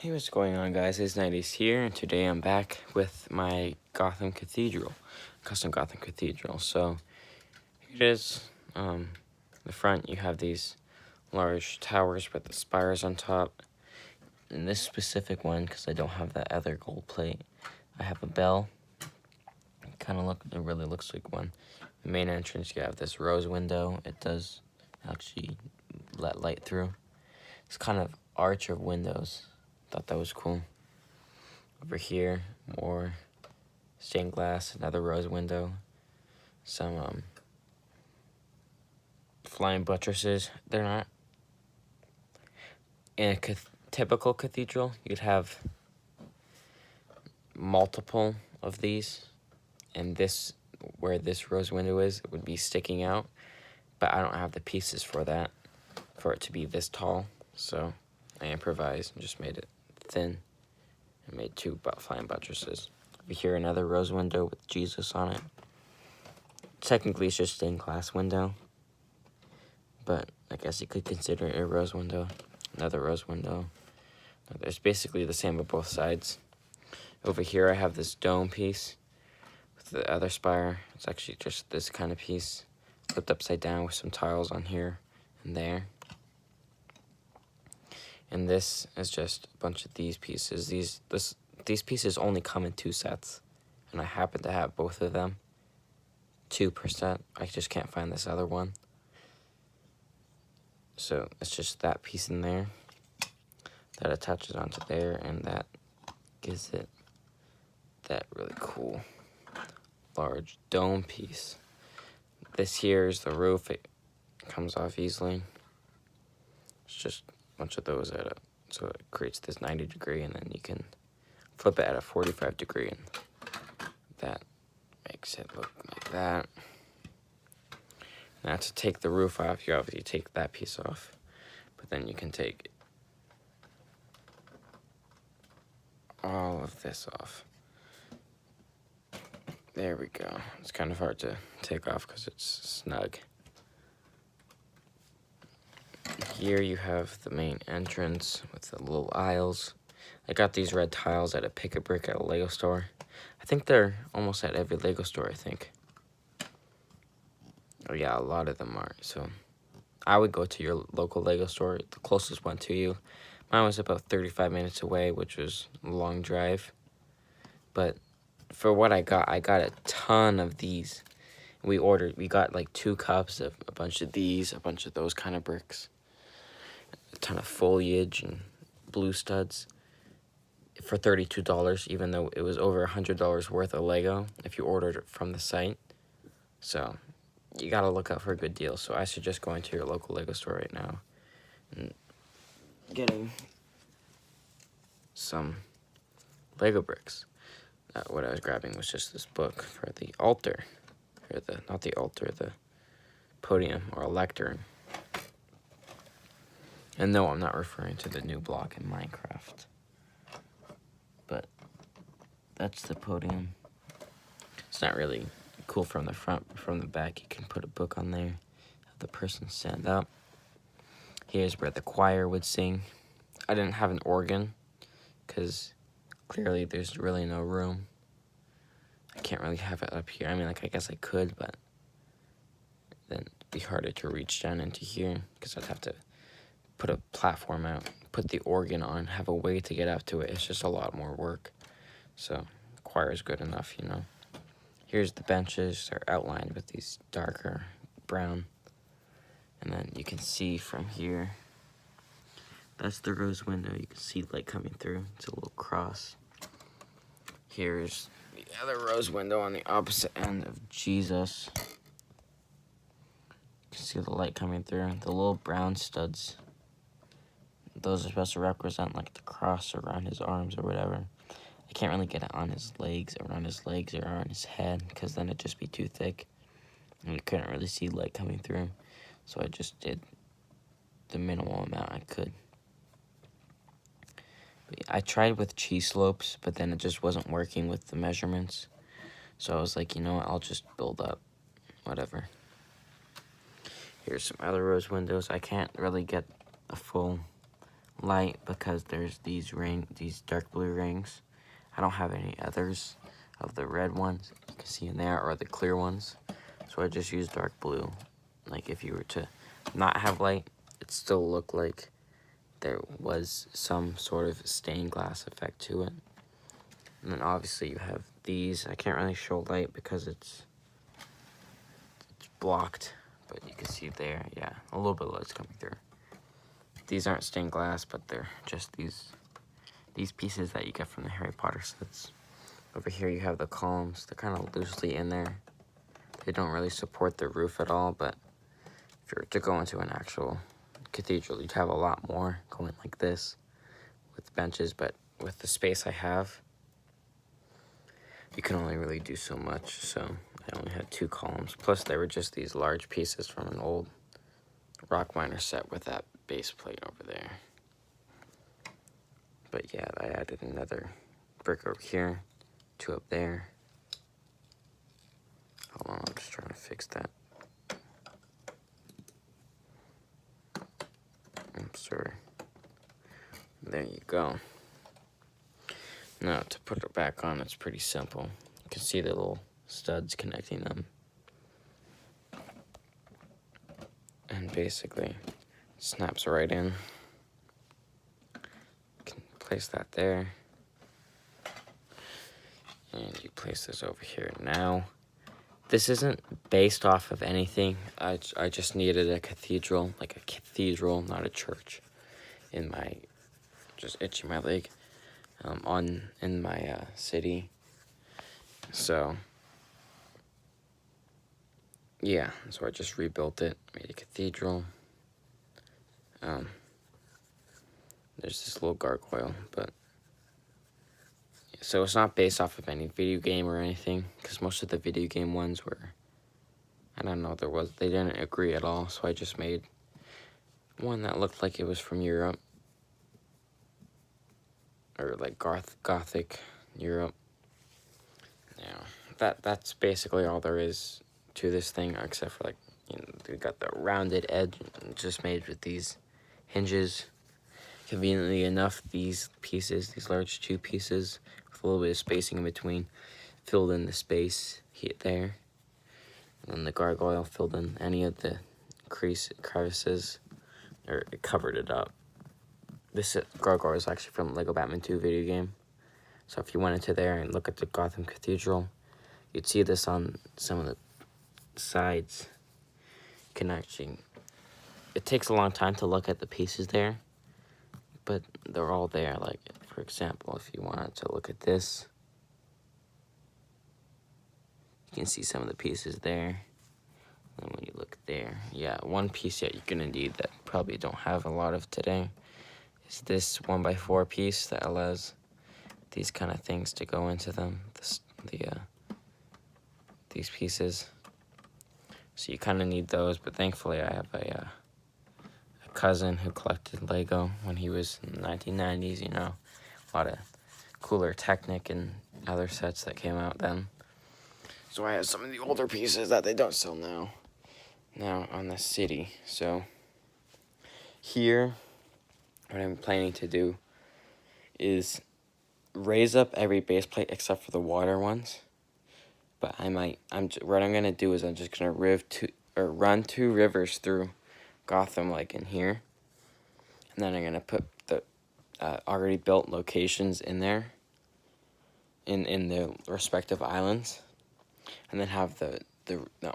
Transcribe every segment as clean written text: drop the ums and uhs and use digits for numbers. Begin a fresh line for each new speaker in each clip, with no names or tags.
Hey, what's going on, guys? It's 90s here, and today I'm back with my Gotham Cathedral, custom Gotham Cathedral. So, here it is. The front, you have these large towers with the spires on top. In this specific one, because I don't have that other gold plate, I have a bell. It really looks like one. The main entrance, you have this rose window. It does actually let light through. It's kind of arch of windows. Thought that was cool. Over here, more stained glass, another rose window, some flying buttresses. They're not in a typical cathedral. You'd have multiple of these, and this, where this rose window is, it would be sticking out. But I don't have the pieces for that, for it to be this tall. So I improvised and just made it thin. I made two flying buttresses. Over here, another rose window with Jesus on it. Technically, it's just stained glass window, but I guess you could consider it a rose window. Another rose window. It's basically the same on both sides. Over here, I have this dome piece with the other spire. It's actually just this kind of piece, flipped upside down with some tiles on here and there. And this is just a bunch of these pieces. These pieces only come in 2 sets, and I happen to have both of them. 2%. I just can't find this other one. So it's just that piece in there that attaches onto there, and that gives it that really cool large dome piece. This here is the roof. It comes off easily. It's just a bunch of those so it creates this 90-degree, and then you can flip it at a 45-degree, and that makes it look like that. Now, to take the roof off, you obviously take that piece off, but then you can take all of this off. There we go. It's kind of hard to take off because it's snug. Here you have the main entrance with the little aisles. I got these red tiles at a pick-a-brick at a Lego store. I think they're almost at every Lego store, I think. Oh yeah, a lot of them are. So I would go to your local Lego store, the closest one to you. Mine was about 35 minutes away, which was a long drive. But for what I got a ton of these. We got like 2 cups of a bunch of these, a bunch of those kind of bricks. A ton of foliage and blue studs for $32, even though it was over $100 worth of Lego if you ordered it from the site. So you gotta look out for a good deal. So I suggest going to your local Lego store right now and getting some Lego bricks. What I was grabbing was just this book for the altar, not the altar, the podium or lectern. And no, I'm not referring to the new block in Minecraft, but that's the podium. It's not really cool from the front, but from the back you can put a book on there, have the person stand up. Here's where the choir would sing. I didn't have an organ because clearly there's really no room. I can't really have it up here. I mean, I guess I could, but then it'd be harder to reach down into here because I'd have to put a platform out, put the organ on, have a way to get up to it. It's just a lot more work. So choir is good enough, you know. Here's the benches. They're outlined with these darker brown. And then you can see from here, that's the rose window. You can see light coming through. It's a little cross. Here's the other rose window on the opposite end of Jesus. You can see the light coming through. The little brown studs, those are supposed to represent like the cross around his arms or whatever. I can't really get it on his legs, around his legs or on his head, because then it'd just be too thick and you couldn't really see light coming through. So I just did the minimal amount I could. I tried with cheese slopes, but then it just wasn't working with the measurements. So I was like, you know what, I'll just build up, whatever. Here's some other rose windows. I can't really get a full light because there's these dark blue rings. I don't have any others of the red ones you can see in there, or the clear ones. So I just use dark blue. Like if you were to not have light, it still look like there was some sort of stained glass effect to it. And then obviously you have these. I can't really show light because it's blocked, but you can see there, yeah, a little bit of light's coming through. These aren't stained glass, but they're just these pieces that you get from the Harry Potter sets. Over here you have the columns. They're kind of loosely in there. They don't really support the roof at all, but if you were to go into an actual cathedral, you'd have a lot more going like this with benches, but with the space I have, you can only really do so much, so I only had 2 columns. Plus, they were just these large pieces from an old rock miner set with that base plate over there. But yeah, I added another brick over here, 2 up there. Hold on, I'm just trying to fix that. I'm sorry. There you go. Now, to put it back on, it's pretty simple. You can see the little studs connecting them. And basically, snaps right in. You can place that there. And you place this over here. Now, this isn't based off of anything. I just needed a cathedral, like a cathedral, not a church, in my, just itching my leg, in my city. So, yeah, so I just rebuilt it, made a cathedral. There's this little gargoyle, but so it's not based off of any video game or anything, because most of the video game ones were, I don't know, they didn't agree at all, so I just made one that looked like it was from Europe, or like Gothic Europe. Yeah, that's basically all there is to this thing, except for, like, you know, we got the rounded edge just made with these hinges. Conveniently enough, these pieces, these large 2 pieces with a little bit of spacing in between, filled in the space there. And then the gargoyle filled in any of the crevices, or it covered it up. This gargoyle is actually from Lego Batman 2 video game. So if you went into there and look at the Gotham Cathedral, you'd see this on some of the sides. You can actually, it takes a long time to look at the pieces there, but they're all there. Like, for example, if you wanted to look at this, you can see some of the pieces there. And when you look there, yeah, one piece that you're gonna need that probably don't have a lot of today is this 1x4 piece that allows these kind of things to go into them. These pieces. So you kind of need those, but thankfully I have a cousin who collected Lego when he was in the 1990s, you know, a lot of cooler Technic and other sets that came out then. So I have some of the older pieces that they don't sell now on the city. So here, what I'm planning to do is raise up every base plate except for the water ones. But what I'm gonna do is I'm just gonna run 2 rivers through Gotham, like in here, and then I'm gonna put the already built locations in there, in the respective islands, and then have the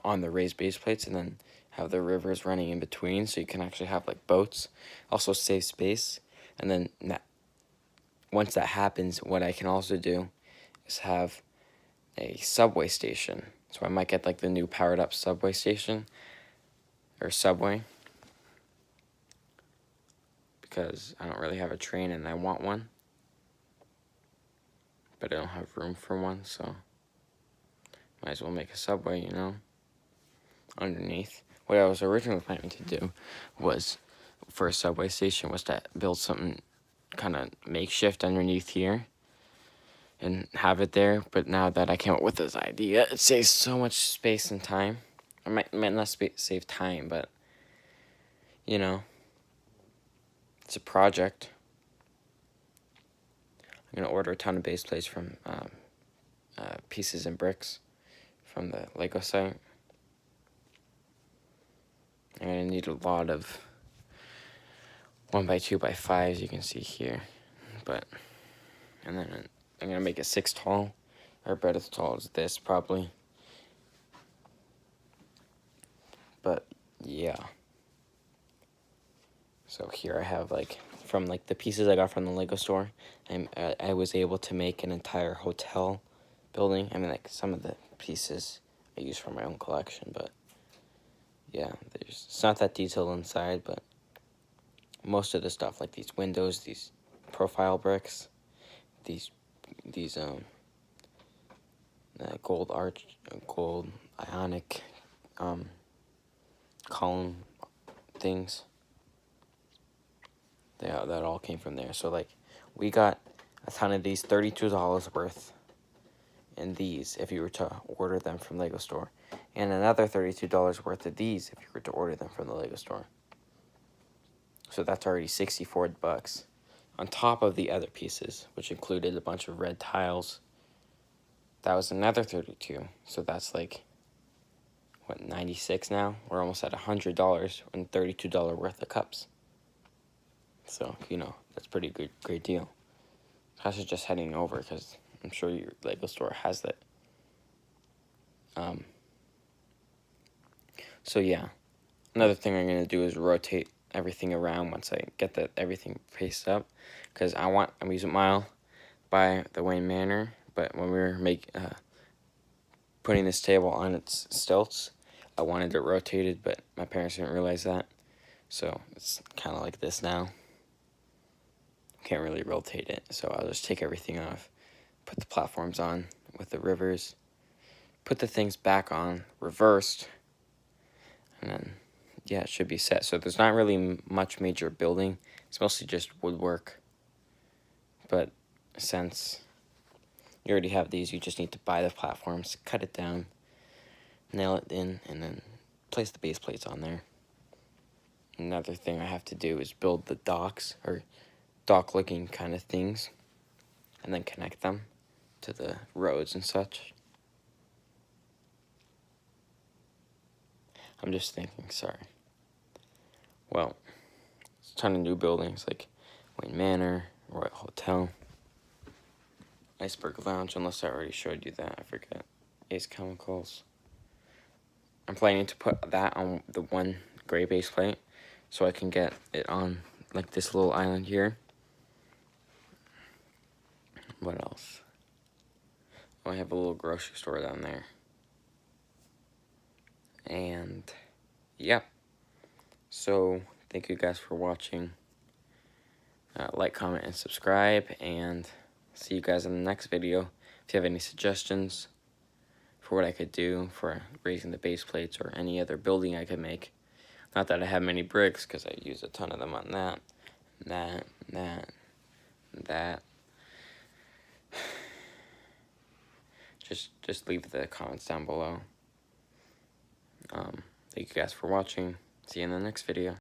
on the raised base plates, and then have the rivers running in between, so you can actually have like boats, also save space. And then once that happens, what I can also do is have a subway station. So I might get like the new powered up subway station, or subway, because I don't really have a train and I want one, but I don't have room for one, so might as well make a subway, you know, underneath. What I was originally planning to do was, for a subway station, was to build something kind of makeshift underneath here and have it there. But now that I came up with this idea, it saves so much space and time. I might not save time, but, you know, it's a project. I'm gonna order a ton of base plates from Pieces and Bricks from the Lego site. I'm gonna need a lot of 1x2x5s, you can see here, and then I'm gonna make it 6 tall, or about as tall as this probably. But yeah. So here I have from the pieces I got from the Lego store, I was able to make an entire hotel building. I mean, some of the pieces I use from my own collection, but yeah, it's not that detailed inside, but most of the stuff, like these windows, these profile bricks, these gold ionic column things, that all came from there. So we got a ton of these, $32 worth in these if you were to order them from Lego store, and another $32 worth of these if you were to order them from the Lego store. So that's already $64 on top of the other pieces, which included a bunch of red tiles. That was another 32. So that's what, 96 now? We're almost at $100 and $32 worth of cups. So, that's pretty great deal. I was just heading over because I'm sure your Lego store has that. So yeah, another thing I'm going to do is rotate everything around once I get everything paced up, because Amusement Mile by the Wayne Manor, but when we were putting this table on its stilts, I wanted it rotated, but my parents didn't realize that, so it's kind of like this now. Can't really rotate it, so I'll just take everything off, put the platforms on with the rivers, put the things back on reversed, and then yeah, it should be set. So there's not really much major building. It's mostly just woodwork. But since you already have these, you just need to buy the platforms, cut it down, nail it in, and then place the base plates on there. Another thing I have to do is build the docks, or dock-looking kind of things, and then connect them to the roads and such. I'm just thinking, sorry. Well, there's a ton of new buildings like Wayne Manor, Royal Hotel, Iceberg Lounge, unless I already showed you that, I forget. Ace Chemicals. I'm planning to put that on the one gray base plate so I can get it on this little island here. What else? Oh, I have a little grocery store down there. And yeah. So thank you guys for watching. Like, comment, and subscribe, and see you guys in the next video. If you have any suggestions for what I could do for raising the base plates or any other building I could make. Not that I have many bricks, because I use a ton of them on that. Just leave the comments down below. Thank you guys for watching. See you in the next video.